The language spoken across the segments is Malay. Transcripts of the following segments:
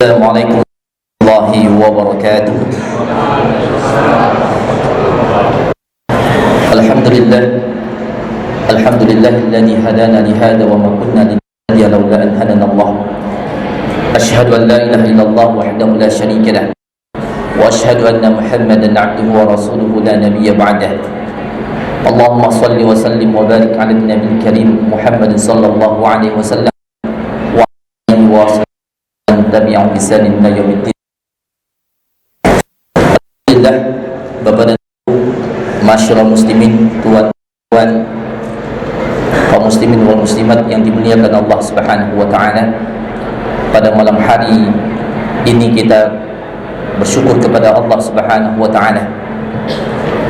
Assalamualaikum warahmatullahi wabarakatuh. Alhamdulillah, alhamdulillahilladzi hadana li hadza wa ma kunna linahtadiya laula an hadana Allah. Asyhadu an la ilaha illallah wahdahu la syarika lah wa asyhadu anna Muhammadan 'abduhu wa rasuluhu la nabiyya ba'dah. Allahumma shalli wa sallim wa barik 'ala an-nabiyil karim Muhammadin sallallahu alaihi wasallam wa alihi wa sahbihi tabi'un bi ihsan ila yaumiddin. Alhamdulillah, Bapak dan Ibu, masyarakat muslimin, tuan-tuan, kaum muslimin wal muslimat yang dimuliakan Allah Subhanahu wa taala. Pada malam hari ini kita bersyukur kepada Allah Subhanahu wa taala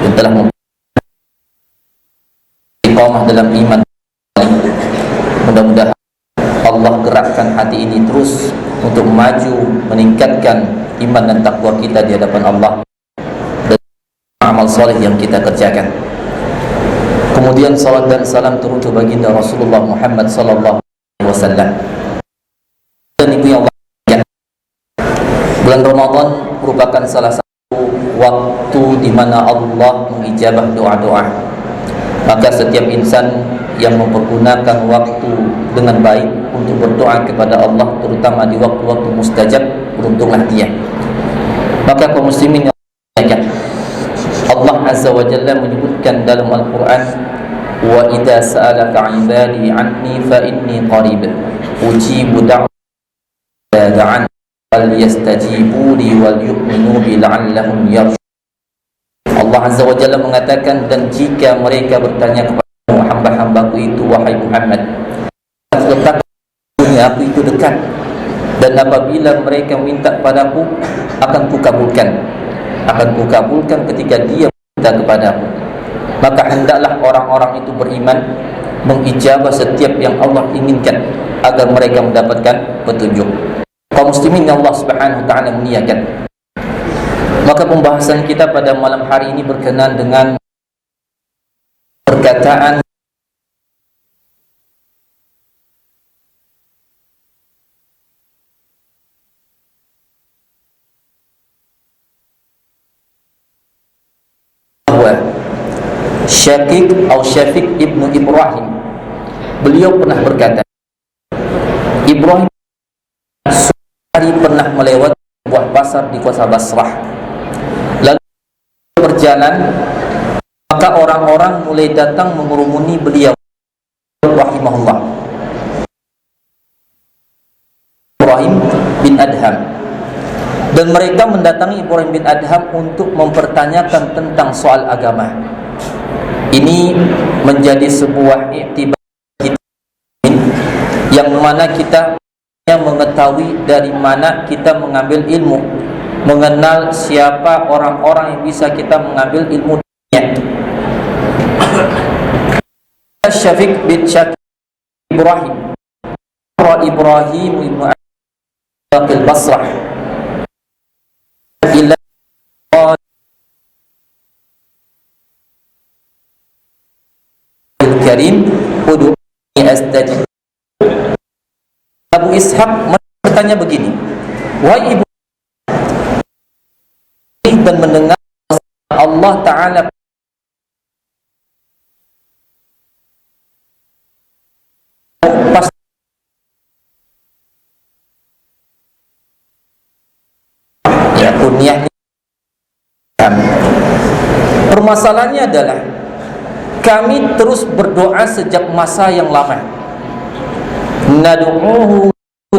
yang telah istiqamah dalam iman. Mudah-mudahan Allah gerakkan hati ini terus untuk maju, meningkatkan iman dan takwa kita di hadapan Allah dan amal soleh yang kita kerjakan. Kemudian salat dan salam turun ke baginda Rasulullah Muhammad sallallahu alaihi wasallam. Dan ibu yang Allah, bulan Ramadan merupakan salah satu waktu di mana Allah mengijabah doa-doa. Maka setiap insan yang mempergunakan waktu dengan baik untuk berdoa kepada Allah, terutama di waktu-waktu mustajab, beruntunglah dia. Maka kaum muslimin yang dimuliakan, Allah Azza wa Jalla menyebutkan dalam Al-Quran, wa idza sa'alaka 'ibadi 'anni fa inni qarib ujibu da'wata da'an falyastajibu li wal yu'minu bi la'allahum yarshudun. Allah Azza wa Jalla mengatakan, dan jika mereka bertanya kepada hamba-hambaku itu, wahai Muhammad, letakkan dunia aku itu dekat, dan apabila mereka minta padaku akan kukabulkan ketika dia minta kepadaku. Maka hendaklah orang-orang itu beriman, mengijabah setiap yang Allah inginkan agar mereka mendapatkan petunjuk. Kaum muslimin yang Allah Subhanahu wa taala muliakan, maka pembahasan kita pada malam hari ini berkenaan dengan perkataan bahwa Syafiq ibnu Ibrahim, beliau pernah berkata, Ibrahim hari pernah melewati sebuah pasar di kota Basrah. Lalu berjalan, maka orang-orang mulai datang mengerumuni beliau rahimahullah, Ibrahim bin Adham, dan mereka mendatangi Ibrahim bin Adham untuk mempertanyakan tentang soal agama. Ini menjadi sebuah iktibar kita, yang mana kita mengetahui dari mana kita mengambil ilmu, mengenal siapa orang-orang yang bisa kita mengambil ilmu. Syafiq bin Ibrahim ibnu al-Basrah ila al-Karim ud'uni astajib. Abu Ishaq bertanya begini, wahai ibu, dan mendengar Allah Ta'ala ya kunyahnya. Permasalahannya adalah kami terus berdoa sejak masa yang lama, nad'uhu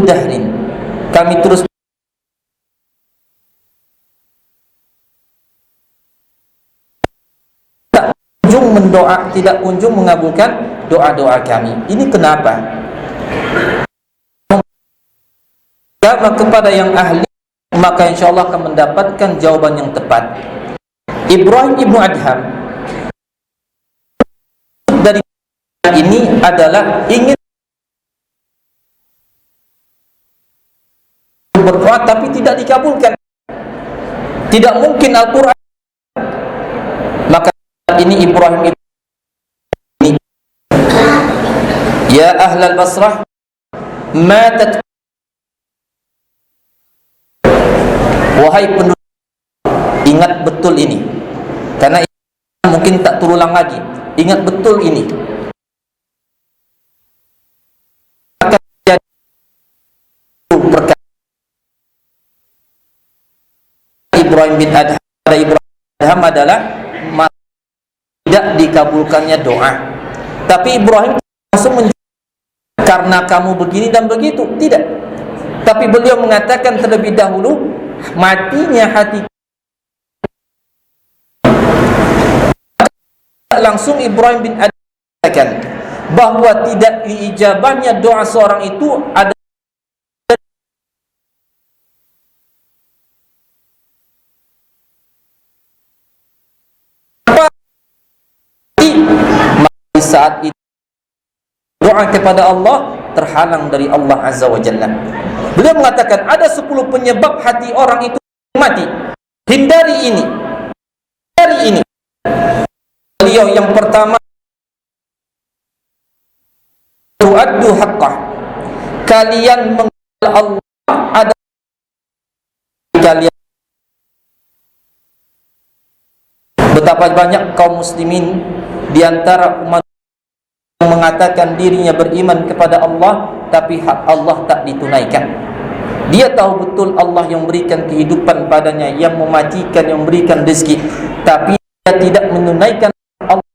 dahrin, kami terus tidak kunjung mengabulkan doa-doa kami. Ini kenapa? Karena kepada yang ahli, maka insyaallah akan mendapatkan jawaban yang tepat. Ibrahim ibnu Adham dari ini adalah ingin berdoa tapi tidak dikabulkan. Tidak mungkin Al-Quran. Maka ini Ibrahim ini, ya ahlal Basrah matat Wahai penduduk, ingat betul ini, karena mungkin tak terulang lagi. Ingat betul ini. Akan jadi perkara Ibrahim bin Adham. Ibrahim bin Adham adalah tidak dikabulkannya doa. Tapi Ibrahim langsung menjawab, karena kamu begini dan begitu. Tidak. Tapi beliau mengatakan terlebih dahulu, matinya hati. Langsung Ibrahim bin Adham mengatakan bahwa tidak diijabahnya doa seorang itu ada saat itu doa kepada Allah terhalang dari Allah Azza wa Jalla. Beliau mengatakan ada 10 penyebab hati orang itu mati. Hindari ini. Hindari ini. Beliau yang pertama, tu'addu haqqah. Kalian mengenal Allah ada kalian. Betapa banyak kaum muslimin di antara umat yang mengatakan dirinya beriman kepada Allah, tapi hak Allah tak ditunaikan. Dia tahu betul Allah yang memberikan kehidupan padanya, yang mematikan, yang memberikan rezeki, tapi dia tidak menunaikan Allah.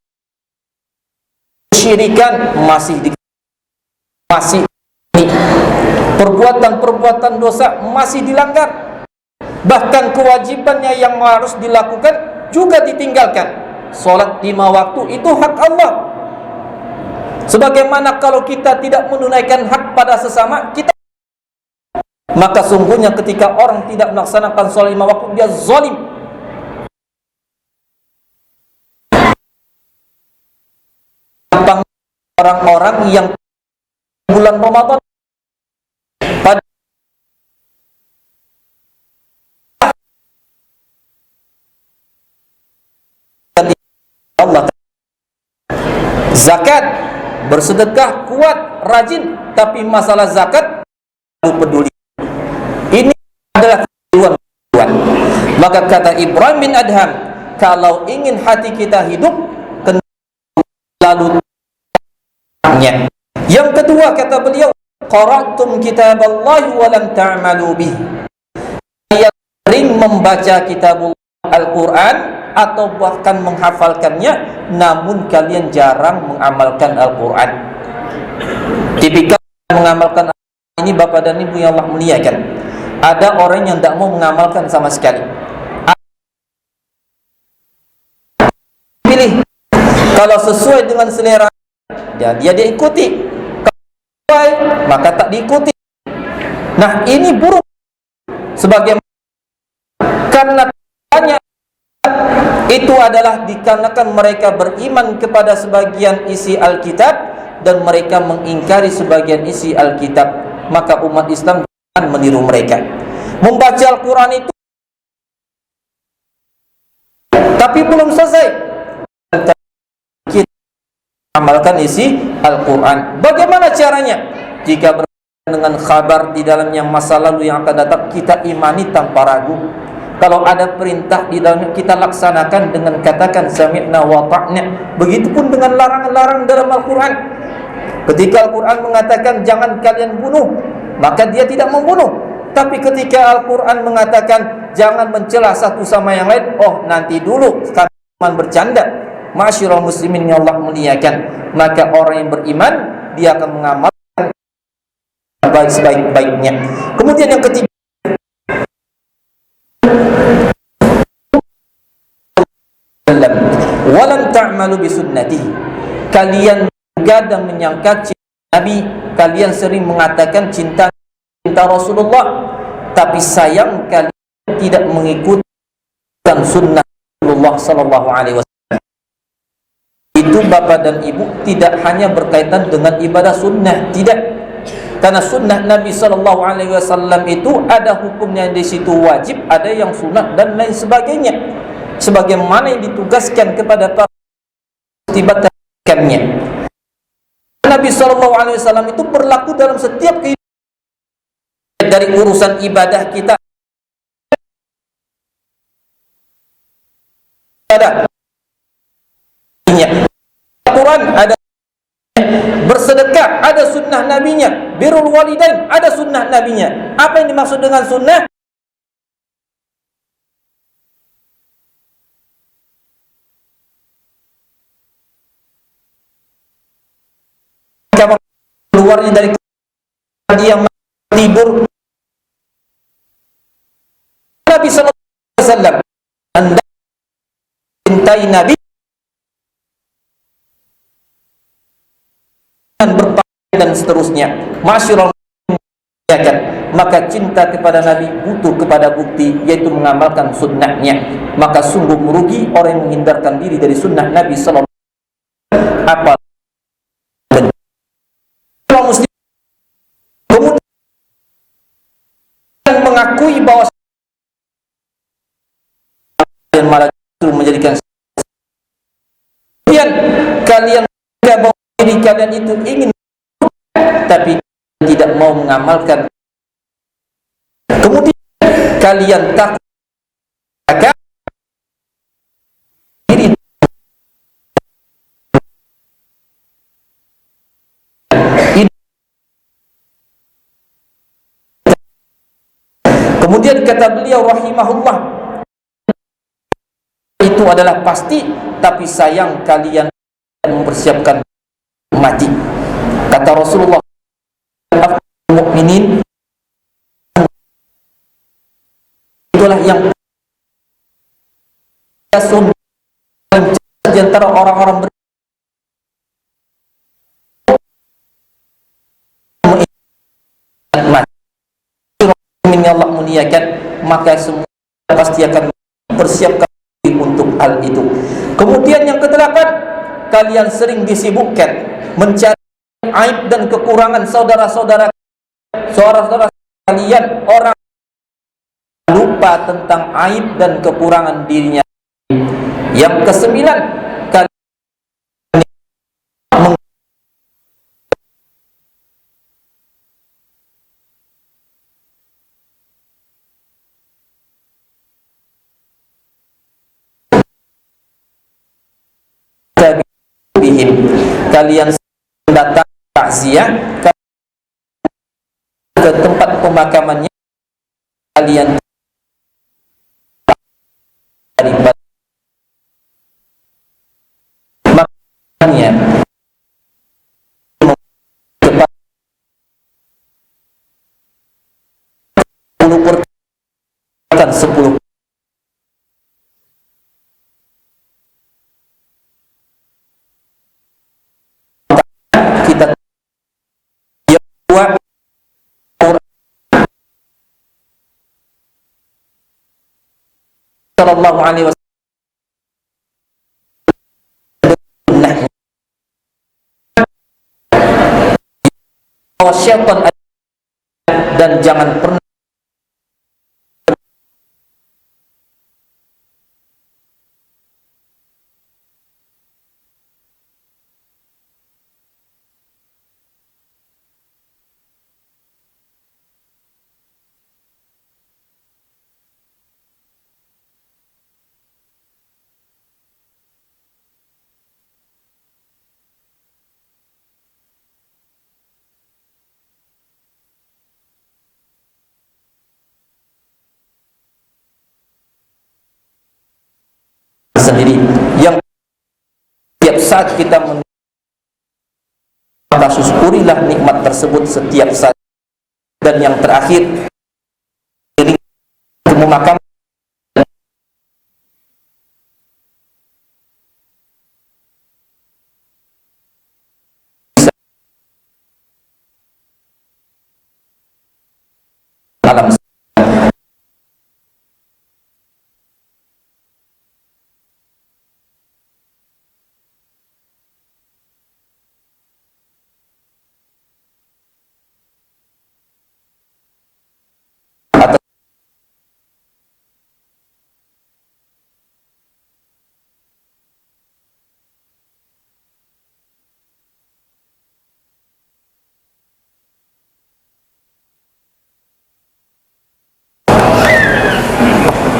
Syirikan masih perbuatan-perbuatan dosa masih dilanggar. Bahkan kewajibannya yang harus dilakukan juga ditinggalkan. Salat 5 waktu itu hak Allah. Sebagaimana kalau kita tidak menunaikan hak pada sesama kita, maka sungguhnya ketika orang tidak melaksanakan salat 5 waktu, dia zalim. Orang-orang yang bulan Ramadan pada Allah, zakat, bersedekah, kuat, rajin, tapi masalah zakat peduli. Ini adalah tujuan. Maka kata Ibrahim bin Adham, kalau ingin hati kita hidup, lalu yang kedua kata beliau, qara'tum kitaballahi wa lam ta'malu bih. Yang sering membaca kitabullah Al-Quran atau bahkan menghafalkannya, namun kalian jarang mengamalkan Al-Quran. Tipikal mengamalkan Al-Quran ini Bapak dan Ibu yang Allah muliakan, ada orang yang tidak mau mengamalkan sama sekali. Pilih, kalau sesuai dengan selera dia ikuti, kalau sesuai maka tak diikuti. Nah ini buruk, sebagaimana karena banyak itu adalah dikarenakan mereka beriman kepada sebagian isi Alkitab dan mereka mengingkari sebagian isi Alkitab, maka umat Islam akan meniru mereka. Membaca Al-Quran itu tapi belum selesai, kita amalkan isi Al-Quran. Bagaimana caranya? Jika berkaitan dengan kabar di dalamnya masa lalu yang akan datang, kita imani tanpa ragu. Kalau ada perintah di dalamnya, kita laksanakan dengan katakan sami'na wa ta'na. Begitupun dengan larangan-larangan dalam Al-Quran. Ketika Al-Quran mengatakan jangan kalian bunuh, maka dia tidak membunuh. Tapi ketika Al-Quran mengatakan jangan mencela satu sama yang lain, oh nanti dulu, kami cuma bercanda. Ma'asyiral muslimin yang Allah muliakan, maka orang yang beriman dia akan mengamalkan sebaik-baiknya. Kemudian yang ketiga, walam ta'malu bisunnati. Kalian juga dan menyangka cinta Nabi, kalian sering mengatakan cinta Rasulullah, tapi sayang kalian tidak mengikuti sunnah Rasulullah sallallahu alaihi wasallam. Itu Bapak dan Ibu tidak hanya berkaitan dengan ibadah sunnah, tidak. Karena sunnah Nabi sallallahu alaihi wasallam itu ada hukumnya di situ wajib, ada yang sunat dan lain sebagainya. Sebagaimana yang ditugaskan kepada para ibadatkannya. Nabi SAW itu berlaku dalam setiap kehidupan, dari urusan ibadah kita, ada Al-Quran, ada bersedekah, ada sunnah nabinya. Birrul walidain, ada sunnah nabinya. Apa yang dimaksud dengan sunnah? Keluarnya dari dia tidur, Nabi sallallahu alaihi wasallam anda cintai Nabi dan berpakaian dan seterusnya. Masyurul muslimin, maka cinta kepada Nabi butuh kepada bukti, yaitu mengamalkan sunnahnya. Maka sungguh merugi orang yang menghindarkan diri dari sunnah Nabi sallallahu alaihi wasallam. Apa muslim kemudian mengakui bahwa dan malah justru menjadikan kalian bahwa diri kalian itu ingin tapi tidak mau mengamalkan. Kemudian kalian takut diri. Kemudian kata beliau rahimahullah, itu adalah pasti, tapi sayang kalian mempersiapkan mati. Kata Rasulullah, mukminin itulah yang di antara orang-orang mati. Allah muliakan, maka semua pasti akan mempersiapkan untuk hal itu. Kemudian yang kedelapan, kalian sering disibukkan mencari aib dan kekurangan saudara-saudara kalian. Orang lupa tentang aib dan kekurangan dirinya. Yang kesembilan, kalian kalian datang takziah ke tempat pemakamannya, kalian daripada makannya kepada 10 kita buat sallallahu alaihi wasallam syaitan, dan jangan pernah sendiri. Yang setiap saat kita maka syukurilah nikmat tersebut setiap saat. Dan yang terakhir, memakam alam